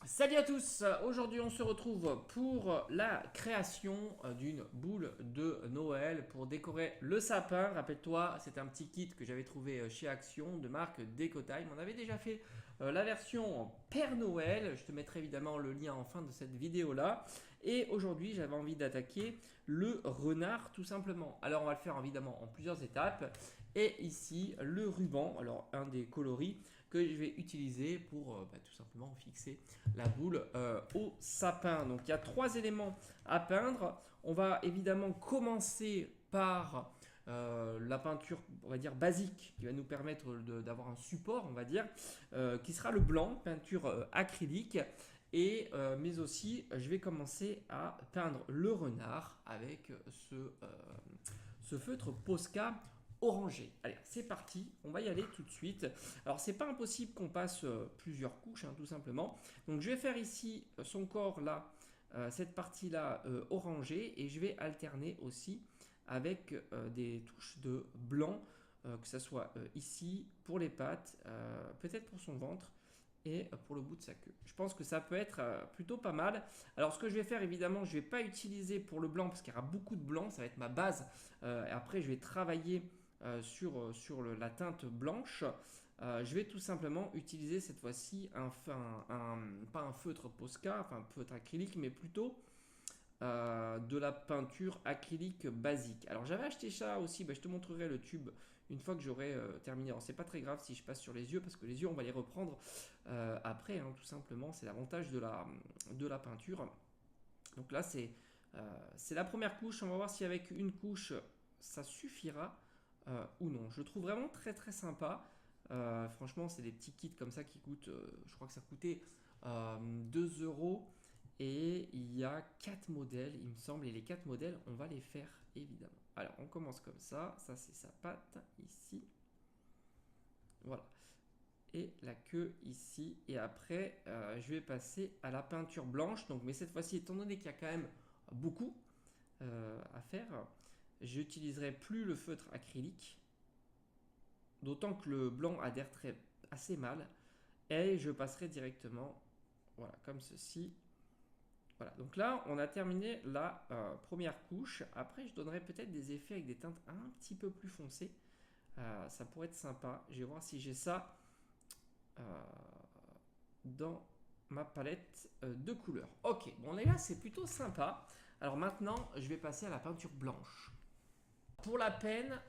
Salut à tous, aujourd'hui on se retrouve pour la création d'une boule de Noël pour décorer le sapin. Rappelle-toi, c'est un petit kit que j'avais trouvé chez Action de marque Decotime. On avait déjà fait la version Père Noël, je te mettrai évidemment le lien en fin de cette vidéo là. Et aujourd'hui j'avais envie d'attaquer le renard tout simplement. Alors on va le faire évidemment en plusieurs étapes. Et ici le ruban, alors un des coloris que je vais utiliser pour tout simplement fixer la boule au sapin. Donc il y a trois éléments à peindre. On va évidemment commencer par la peinture, on va dire basique, qui va nous permettre d'avoir un support, on va dire, qui sera le blanc, peinture acrylique. Mais aussi, je vais commencer à peindre le renard avec ce feutre Posca orangé. Allez, c'est parti, on va y aller tout de suite. Alors, c'est pas impossible qu'on passe plusieurs couches, hein, tout simplement. Donc, je vais faire ici son corps là, cette partie là orangée, et je vais alterner aussi avec des touches de blanc, que ce soit ici pour les pattes, peut-être pour son ventre et pour le bout de sa queue. Je pense que ça peut être plutôt pas mal. Alors ce que je vais faire évidemment, je ne vais pas utiliser pour le blanc parce qu'il y aura beaucoup de blanc, ça va être ma base. Et après je vais travailler sur la teinte blanche. Je vais tout simplement utiliser cette fois-ci pas un feutre Posca, enfin un feutre acrylique, mais plutôt de la peinture acrylique basique. Alors j'avais acheté ça aussi, je te montrerai le tube une fois que j'aurai terminé. Alors c'est pas très grave si je passe sur les yeux parce que les yeux on va les reprendre après, hein, tout simplement. C'est l'avantage de la peinture. Donc là c'est la première couche. On va voir si avec une couche ça suffira ou non. Je le trouve vraiment très très sympa. Franchement c'est des petits kits comme ça qui coûtent, je crois que ça coûtait 2 euros. Et il y a 4 modèles, il me semble, et les 4 modèles, on va les faire évidemment. Alors, on commence comme ça c'est sa patte ici, voilà, et la queue ici, et après, je vais passer à la peinture blanche, donc, mais cette fois-ci, étant donné qu'il y a quand même beaucoup à faire, j'utiliserai plus le feutre acrylique, d'autant que le blanc adhère assez mal, et je passerai directement, voilà, comme ceci. Voilà, donc là, on a terminé la première couche. Après, je donnerai peut-être des effets avec des teintes un petit peu plus foncées. Ça pourrait être sympa. Je vais voir si j'ai ça euh, dans ma palette de couleurs. Ok, bon là, c'est plutôt sympa. Alors maintenant, je vais passer à la peinture blanche. Pour la peine,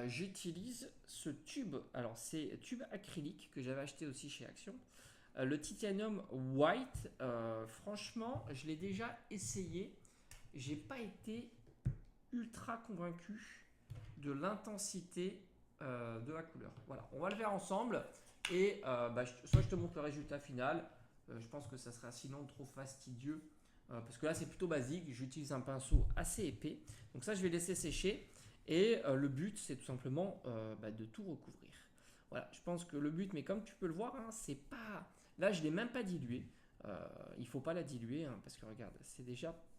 j'utilise ce tube. Alors, c'est tube acrylique que j'avais acheté aussi chez Action. Le Titanium White, franchement, je l'ai déjà essayé. J'ai pas été ultra convaincu de l'intensité de la couleur. Voilà, on va le faire ensemble et soit je te montre le résultat final. Je pense que ça sera sinon trop fastidieux parce que là c'est plutôt basique. J'utilise un pinceau assez épais, donc ça je vais laisser sécher. Et le but c'est tout simplement de tout recouvrir. Voilà, je pense que le but, mais comme tu peux le voir, hein, c'est pas. Là, je l'ai même pas dilué. Il faut pas la diluer hein, parce que regarde,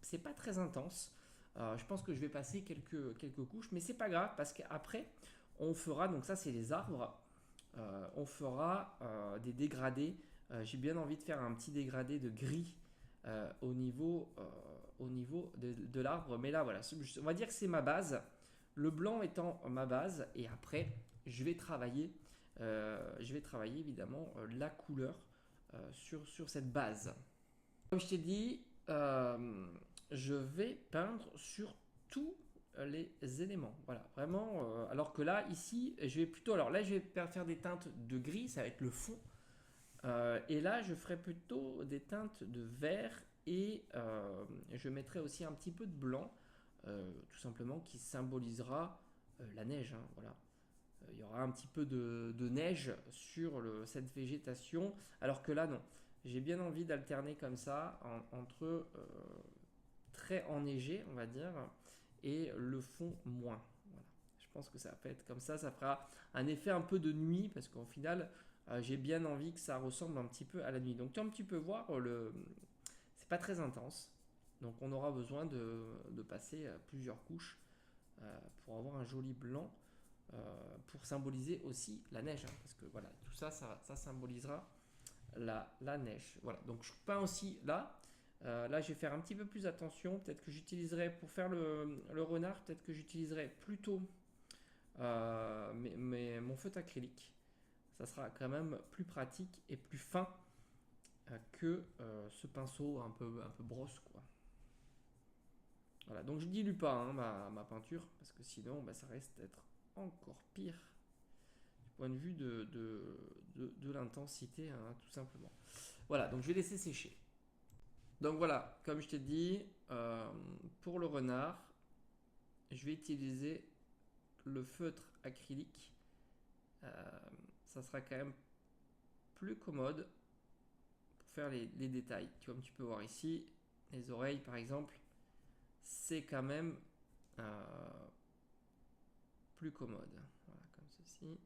c'est pas très intense. Je pense que je vais passer quelques couches, mais c'est pas grave parce qu'après, on fera, donc ça c'est les arbres, on fera des dégradés. J'ai bien envie de faire un petit dégradé de gris au niveau de l'arbre, mais là voilà, on va dire que c'est ma base, le blanc étant ma base, et après je vais travailler évidemment la couleur sur cette base. Comme je t'ai dit, je vais peindre sur tous les éléments. Voilà, vraiment. Alors que là, ici, je vais plutôt. Alors là, je vais faire des teintes de gris, ça va être le fond. Et là, je ferai plutôt des teintes de vert et je mettrai aussi un petit peu de blanc, tout simplement, qui symbolisera la neige. Hein, voilà. Il y aura un petit peu de neige sur cette végétation, alors que là, non. J'ai bien envie d'alterner comme ça entre très enneigé, on va dire, et le fond moins. Voilà. Je pense que ça peut être comme ça fera un effet un peu de nuit, parce qu'au final, j'ai bien envie que ça ressemble un petit peu à la nuit. Donc comme tu peux voir, c'est pas très intense. Donc on aura besoin de passer plusieurs couches pour avoir un joli blanc pour symboliser aussi la neige, hein, parce que voilà, tout ça, ça symbolisera la neige. Voilà, donc je peins aussi là. Là, je vais faire un petit peu plus attention. Peut-être que j'utiliserai, pour faire le renard, peut-être que j'utiliserai plutôt mon feutre acrylique. Ça sera quand même plus pratique et plus fin que ce pinceau un peu brosse, quoi. Voilà, donc je dilue pas hein, ma peinture, parce que sinon bah, ça reste d'être encore pire du point de vue de l'intensité, hein, tout simplement. Voilà, donc je vais laisser sécher. Donc voilà, comme je t'ai dit, pour le renard, je vais utiliser le feutre acrylique. Ça sera quand même plus commode pour faire les détails. Comme tu peux voir ici, les oreilles par exemple, c'est quand même plus commode. Voilà, comme ceci.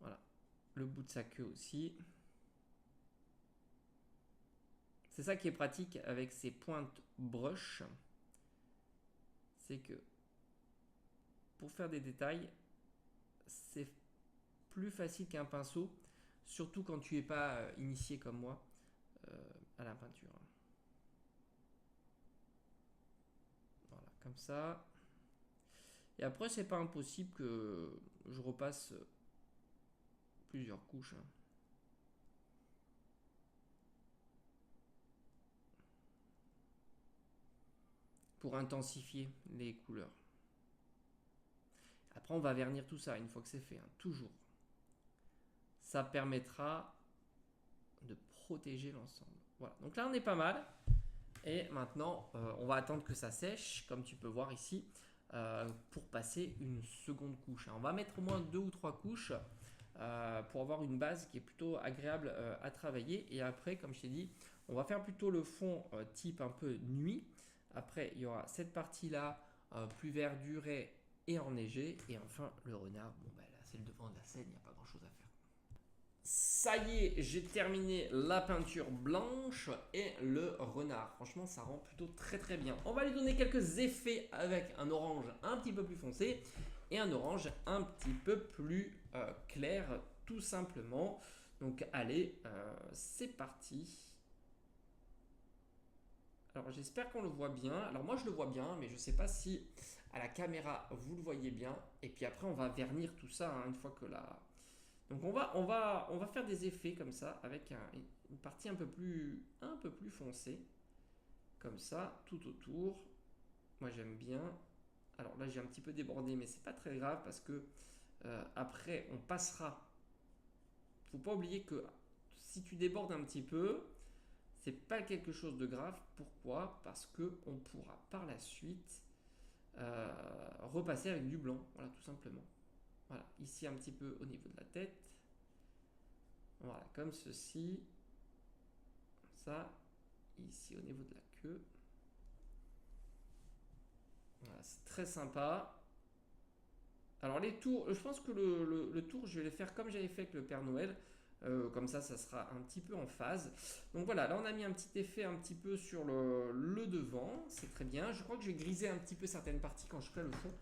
Voilà, le bout de sa queue aussi. C'est ça qui est pratique avec ces pointes brush, c'est que pour faire des détails, c'est plus facile qu'un pinceau, surtout quand tu n'es pas initié comme moi à la peinture. Voilà, comme ça. Et après, c'est pas impossible que je repasse plusieurs couches. Pour intensifier les couleurs. Après, on va vernir tout ça une fois que c'est fait, hein, toujours. Ça permettra de protéger l'ensemble. Voilà, donc là on est pas mal. Et maintenant, on va attendre que ça sèche, comme tu peux voir ici, pour passer une seconde couche. On va mettre au moins 2 ou 3 couches pour avoir une base qui est plutôt agréable à travailler. Et après, comme je t'ai dit, on va faire plutôt le fond type un peu nuit. Après, il y aura cette partie-là plus verdurée et enneigée. Et enfin, le renard, bon, ben, là c'est le devant de la scène, il n'y a pas grand-chose à faire. Ça y est, j'ai terminé la peinture blanche et le renard. Franchement, ça rend plutôt très très bien. On va lui donner quelques effets avec un orange un petit peu plus foncé et un orange un petit peu plus clair, tout simplement. Donc allez, c'est parti. Alors j'espère qu'on le voit bien. Alors moi je le vois bien, mais je ne sais pas si à la caméra vous le voyez bien. Et puis après on va vernir tout ça hein, une fois que la... Donc on va faire des effets comme ça avec une partie un peu plus foncée. Comme ça, tout autour. Moi j'aime bien. Alors là j'ai un petit peu débordé, mais c'est pas très grave parce que après on passera. Faut pas oublier que si tu débordes un petit peu, c'est pas quelque chose de grave. Pourquoi? Parce que on pourra par la suite repasser avec du blanc. Voilà, tout simplement. Voilà, ici un petit peu au niveau de la tête. Voilà, comme ceci. Ça, ici au niveau de la queue. Voilà, c'est très sympa. Alors les tours, je pense que le tour, je vais les faire comme j'avais fait avec le Père Noël. Comme ça sera un petit peu en phase. Donc voilà, là on a mis un petit effet un petit peu sur le devant. C'est très bien. Je crois que je vais griser un petit peu certaines parties quand je ferai le fond.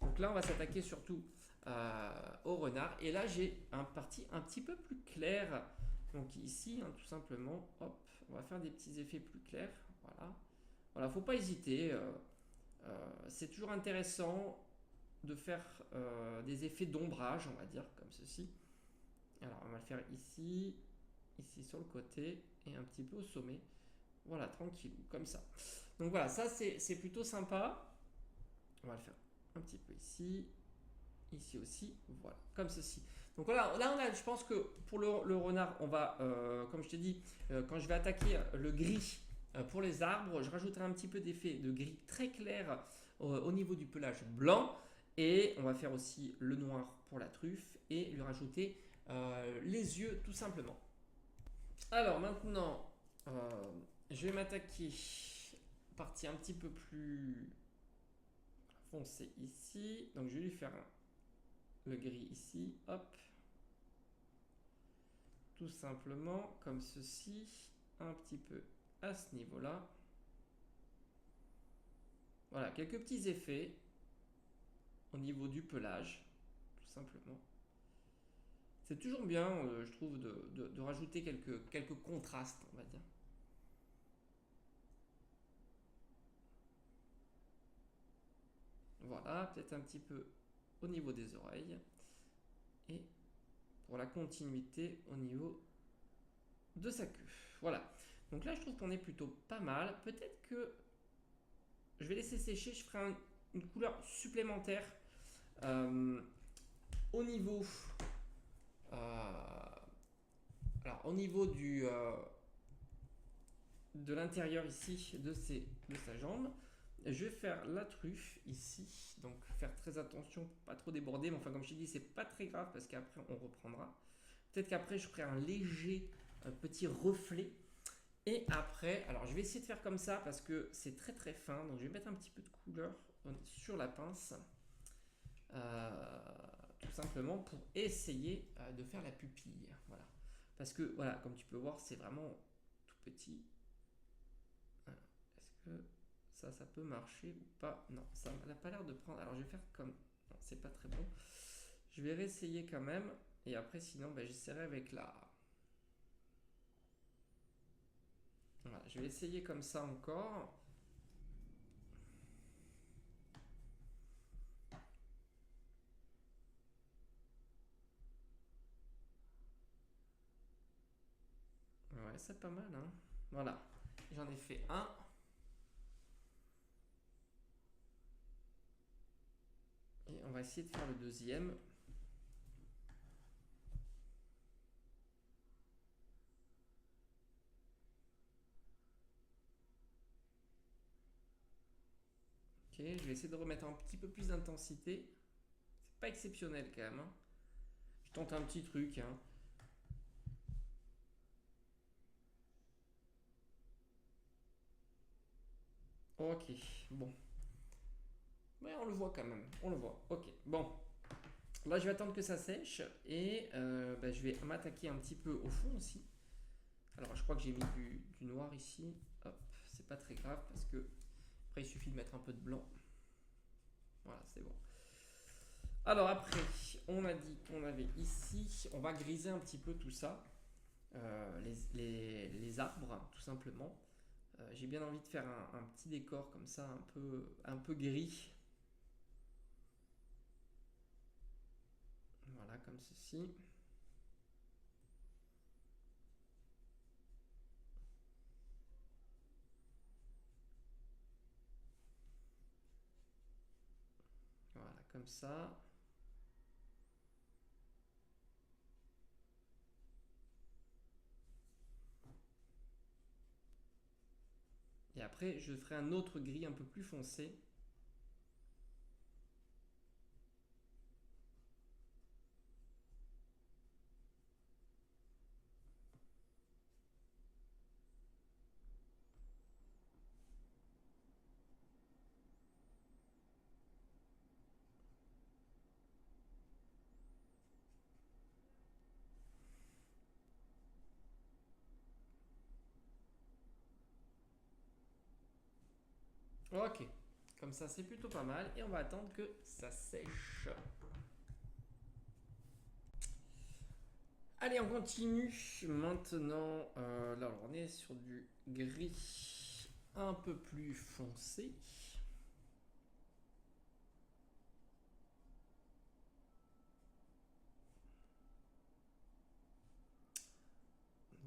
Donc là on va s'attaquer surtout au renard. Et là j'ai un parti un petit peu plus clair. Donc ici, hein, tout simplement, hop, on va faire des petits effets plus clairs. Voilà. Voilà, faut pas hésiter. C'est toujours intéressant de faire des effets d'ombrage, on va dire, comme ceci. Alors, on va le faire ici, ici sur le côté et un petit peu au sommet. Voilà, tranquille, comme ça. Donc voilà, ça c'est plutôt sympa. On va le faire un petit peu ici, ici aussi, voilà, comme ceci. Donc voilà, là on a, je pense que pour le renard, on va, comme je t'ai dit, quand je vais attaquer le gris pour les arbres, je rajouterai un petit peu d'effet de gris très clair au niveau du pelage blanc. Et on va faire aussi le noir pour la truffe et lui rajouter les yeux tout simplement. Alors maintenant, je vais m'attaquer partie un petit peu plus foncée ici. Donc je vais lui faire le gris ici, hop. Tout simplement comme ceci, un petit peu à ce niveau-là. Voilà, quelques petits effets au niveau du pelage, tout simplement. C'est toujours bien, je trouve, de rajouter quelques contrastes, on va dire. Voilà, peut-être un petit peu au niveau des oreilles. Et pour la continuité au niveau de sa queue. Voilà. Donc là, je trouve qu'on est plutôt pas mal. Peut-être que je vais laisser sécher. Je ferai une couleur supplémentaire euh, au niveau. Alors, au niveau de l'intérieur ici de sa jambe, je vais faire la truffe ici. Donc, faire très attention pour pas trop déborder. Mais enfin, comme je t'ai dit, c'est pas très grave parce qu'après, on reprendra. Peut-être qu'après, je ferai un léger petit reflet. Et après, alors je vais essayer de faire comme ça parce que c'est très très fin. Donc je vais mettre un petit peu de couleur sur la pince. Tout simplement pour essayer de faire la pupille. Voilà. Parce que voilà, comme tu peux voir, c'est vraiment tout petit. Est-ce que ça peut marcher ou pas? Non, ça n'a pas l'air de prendre. Alors je vais faire comme... Non, c'est pas très bon. Je vais réessayer quand même. Et après, sinon, j'essaierai avec la... Voilà, je vais essayer comme ça encore. Ouais, c'est pas mal, hein. Voilà, j'en ai fait un. Et on va essayer de faire le deuxième. Ok, je vais essayer de remettre un petit peu plus d'intensité. C'est pas exceptionnel quand même, hein. Je tente un petit truc, hein. Ok, bon. Ouais, on le voit quand même, on le voit. Ok, bon. Là, je vais attendre que ça sèche et je vais m'attaquer un petit peu au fond aussi. Alors, je crois que j'ai mis du noir ici. Hop, c'est pas très grave parce que après, il suffit de mettre un peu de blanc. Voilà, c'est bon. Alors après, on a dit qu'on avait ici, on va griser un petit peu tout ça, les arbres tout simplement. J'ai bien envie de faire un petit décor comme ça, un peu gris. Voilà, comme ceci. Voilà, comme ça. Et après, je ferai un autre gris un peu plus foncé. Ok, comme ça c'est plutôt pas mal. Et on va attendre que ça sèche. Allez, on continue. Maintenant, là, on est sur du gris un peu plus foncé.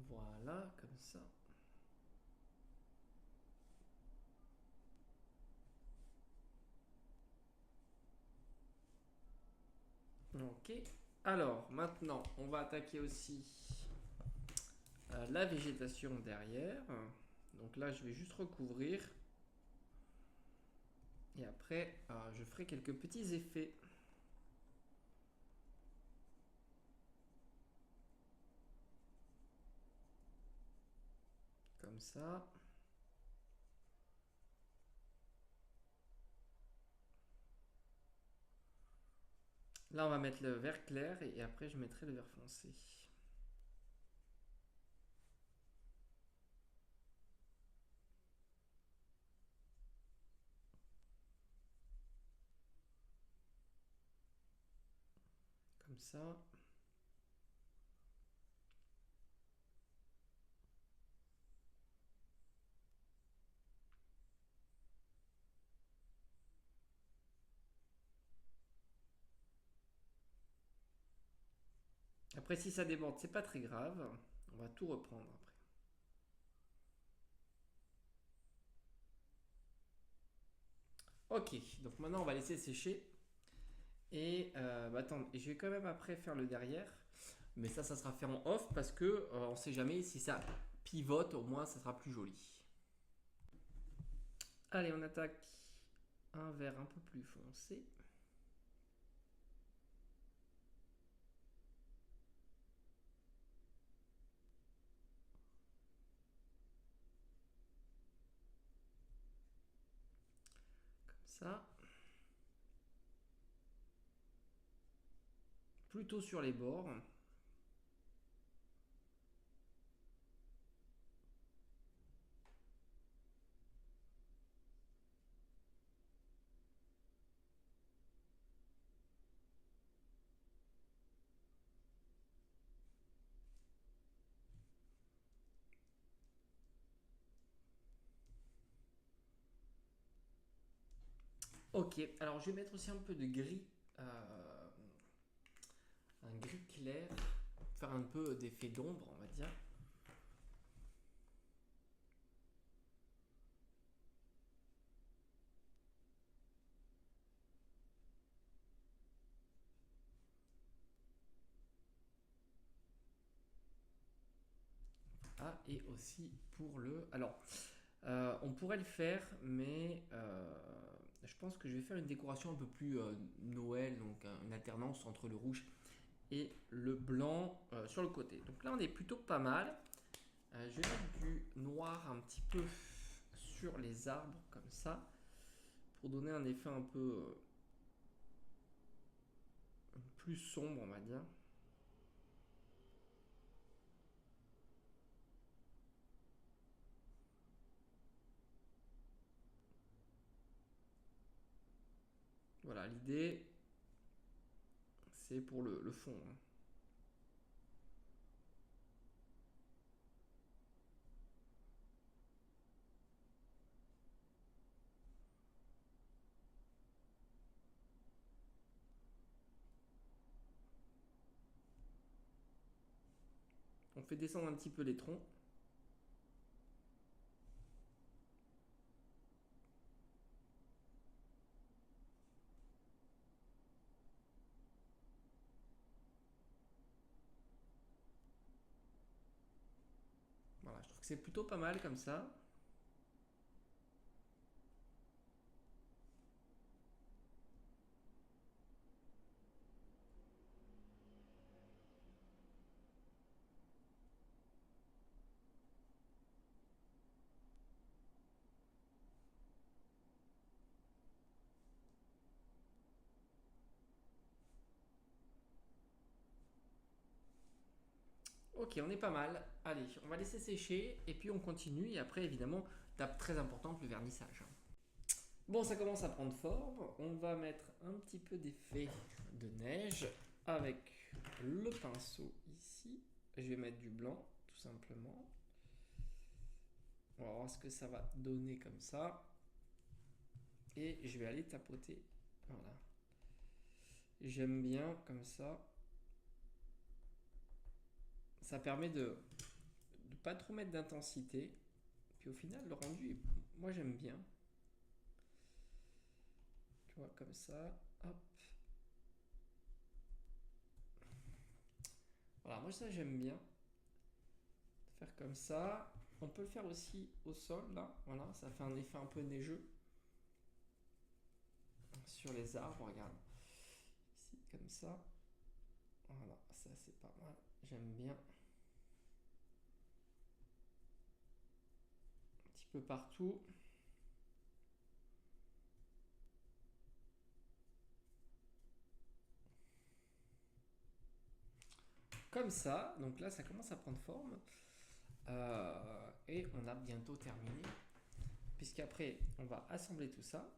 Voilà, comme ça. Ok. Alors, maintenant, on va attaquer aussi la végétation derrière. Donc là, je vais juste recouvrir. Et après, je ferai quelques petits effets. Comme ça. Là, on va mettre le vert clair et après, je mettrai le vert foncé. Comme ça. Après, si ça déborde, c'est pas très grave. On va tout reprendre après. Ok, donc maintenant on va laisser sécher. Et attends, je vais quand même après faire le derrière. Mais ça sera fait en off parce que on sait jamais si ça pivote, au moins ça sera plus joli. Allez, on attaque un vert un peu plus foncé. Comme ça. Plutôt sur les bords. Ok, alors je vais mettre aussi un peu de gris, un gris clair, pour faire un peu d'effet d'ombre, on va dire. Ah, et aussi pour le... Alors, on pourrait le faire, mais je pense que je vais faire une décoration un peu plus Noël, donc une alternance entre le rouge et le blanc sur le côté. Donc là, on est plutôt pas mal. Je vais mettre du noir un petit peu sur les arbres, comme ça, pour donner un effet un peu plus sombre, on va dire. Voilà, l'idée, c'est pour le fond, hein. On fait descendre un petit peu les troncs. Voilà, je trouve que c'est plutôt pas mal comme ça. Ok, on est pas mal. Allez, on va laisser sécher et puis on continue. Et après, évidemment, étape très importante, le vernissage. Bon, ça commence à prendre forme. On va mettre un petit peu d'effet de neige avec le pinceau ici. Je vais mettre du blanc, tout simplement. On va voir ce que ça va donner comme ça. Et je vais aller tapoter. Voilà. J'aime bien comme ça. Ça permet de ne pas trop mettre d'intensité. Puis au final, le rendu, moi j'aime bien. Tu vois, comme ça. Hop. Voilà, moi ça j'aime bien. Faire comme ça. On peut le faire aussi au sol, là. Voilà, ça fait un effet un peu neigeux. Sur les arbres, regarde. Ici, comme ça. Voilà, ça c'est pas mal. J'aime bien. Un petit peu partout. Comme ça. Donc là, ça commence à prendre forme. Et on a bientôt terminé. Puisqu'après, on va assembler tout ça.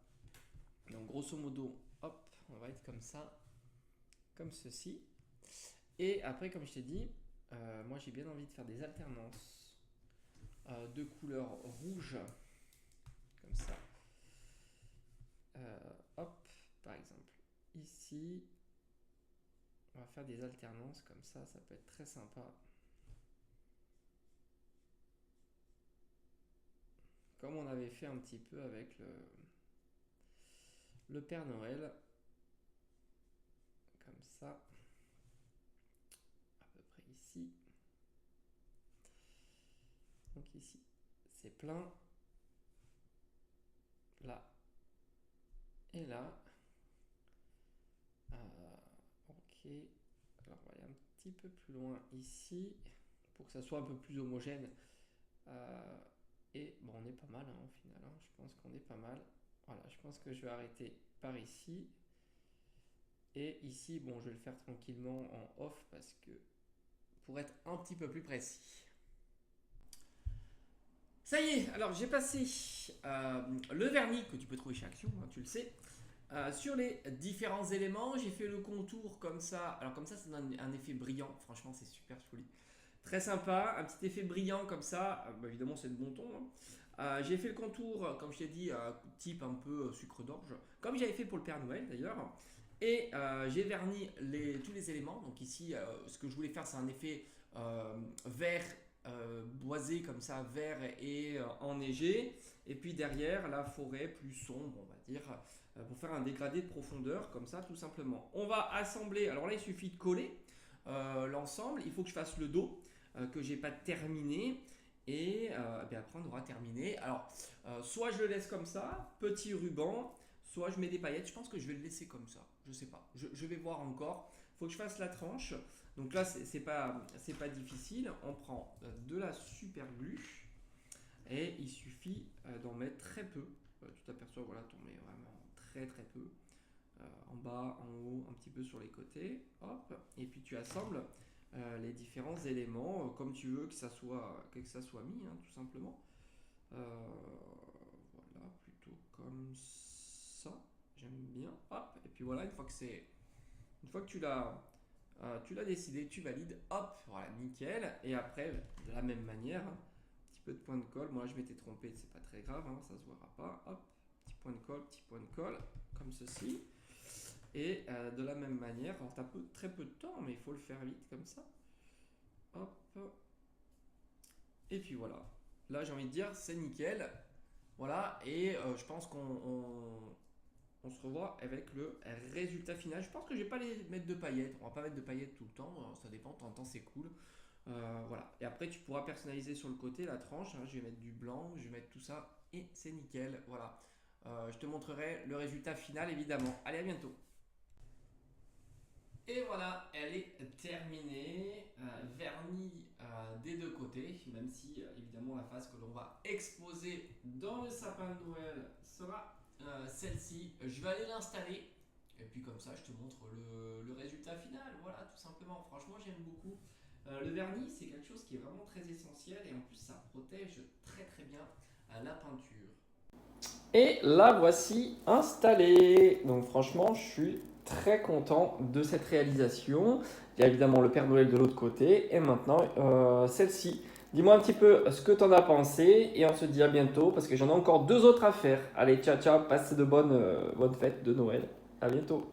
Donc grosso modo, hop, on va être comme ça. Comme ceci. Et après, comme je t'ai dit, moi j'ai bien envie de faire des alternances de couleurs rouge, comme ça. Hop, par exemple, ici, On va faire des alternances comme ça peut être très sympa. Comme on avait fait un petit peu avec le Père Noël. Comme ça. À peu près ici. Donc ici, c'est plein. Là. Et là. Ok. Alors on va aller un petit peu plus loin ici. Pour que ça soit un peu plus homogène. Et bon, on est pas mal au final. Je pense qu'on est pas mal. Voilà, je pense que je vais arrêter par ici. Et ici, bon, je vais le faire tranquillement en off parce que pour être un petit peu plus précis. Ça y est, alors j'ai passé le vernis que tu peux trouver chez Action, tu le sais, sur les différents éléments. J'ai fait le contour comme ça. Alors comme ça donne un effet brillant. Franchement, c'est super joli. Très sympa, un petit effet brillant comme ça. Évidemment, c'est de bon ton. J'ai fait le contour, comme je t'ai dit, type un peu sucre d'orge, comme j'avais fait pour le Père Noël d'ailleurs. Et j'ai verni tous les éléments. Donc ici, ce que je voulais faire, c'est un effet vert boisé comme ça, vert et enneigé. Et puis derrière, la forêt plus sombre, on va dire, pour faire un dégradé de profondeur comme ça, tout simplement. On va assembler. Alors là, il suffit de coller l'ensemble. Il faut que je fasse le dos que j'ai pas terminé. Et bien après, on aura terminé. Alors, soit je le laisse comme ça, petit ruban. Soit je mets des paillettes, je pense que je vais le laisser comme ça. Je sais pas, je vais voir encore. Il faut que je fasse la tranche. Donc là, c'est pas difficile. On prend de la super glue et il suffit d'en mettre très peu. Tu t'aperçois, voilà, tu en mets vraiment très très peu. En bas, en haut, un petit peu sur les côtés. Hop, et puis tu assembles les différents éléments comme tu veux que ça soit mis, tout simplement. Voilà, plutôt comme ça. J'aime bien. Hop, et puis voilà, une fois que tu l'as décidé, tu valides. Hop, voilà, nickel. Et après, de la même manière, un petit peu de point de colle. Moi, je m'étais trompé, c'est pas très grave, ça se verra pas. Hop, petit point de colle, comme ceci. Et de la même manière, alors tu as très peu de temps, mais il faut le faire vite comme ça. Hop. Et puis voilà. Là, j'ai envie de dire, c'est nickel. Voilà, et je pense qu'on se revoit avec le résultat final. Je pense que je vais pas les mettre de paillettes. On va pas mettre de paillettes tout le temps. Ça dépend. De temps en temps, c'est cool. Voilà. Et après, tu pourras personnaliser sur le côté la tranche. Je vais mettre du blanc. Je vais mettre tout ça. Et c'est nickel. Voilà. Je te montrerai le résultat final, évidemment. Allez, à bientôt. Et voilà, elle est terminée, vernie des deux côtés, même si évidemment la face que l'on va exposer dans le sapin de Noël sera celle-ci. Je vais aller l'installer et puis comme ça je te montre le résultat final. Voilà, tout simplement. Franchement, j'aime beaucoup. Le vernis, c'est quelque chose qui est vraiment très essentiel et en plus ça protège très très bien la peinture. Et la voici installée. Donc franchement, je suis très content de cette réalisation. Il y a évidemment le Père Noël de l'autre côté et maintenant celle-ci. Dis-moi un petit peu ce que tu en as pensé et on se dit à bientôt parce que j'en ai encore deux autres à faire. Allez, ciao ciao, passe de bonnes fêtes de Noël. À bientôt.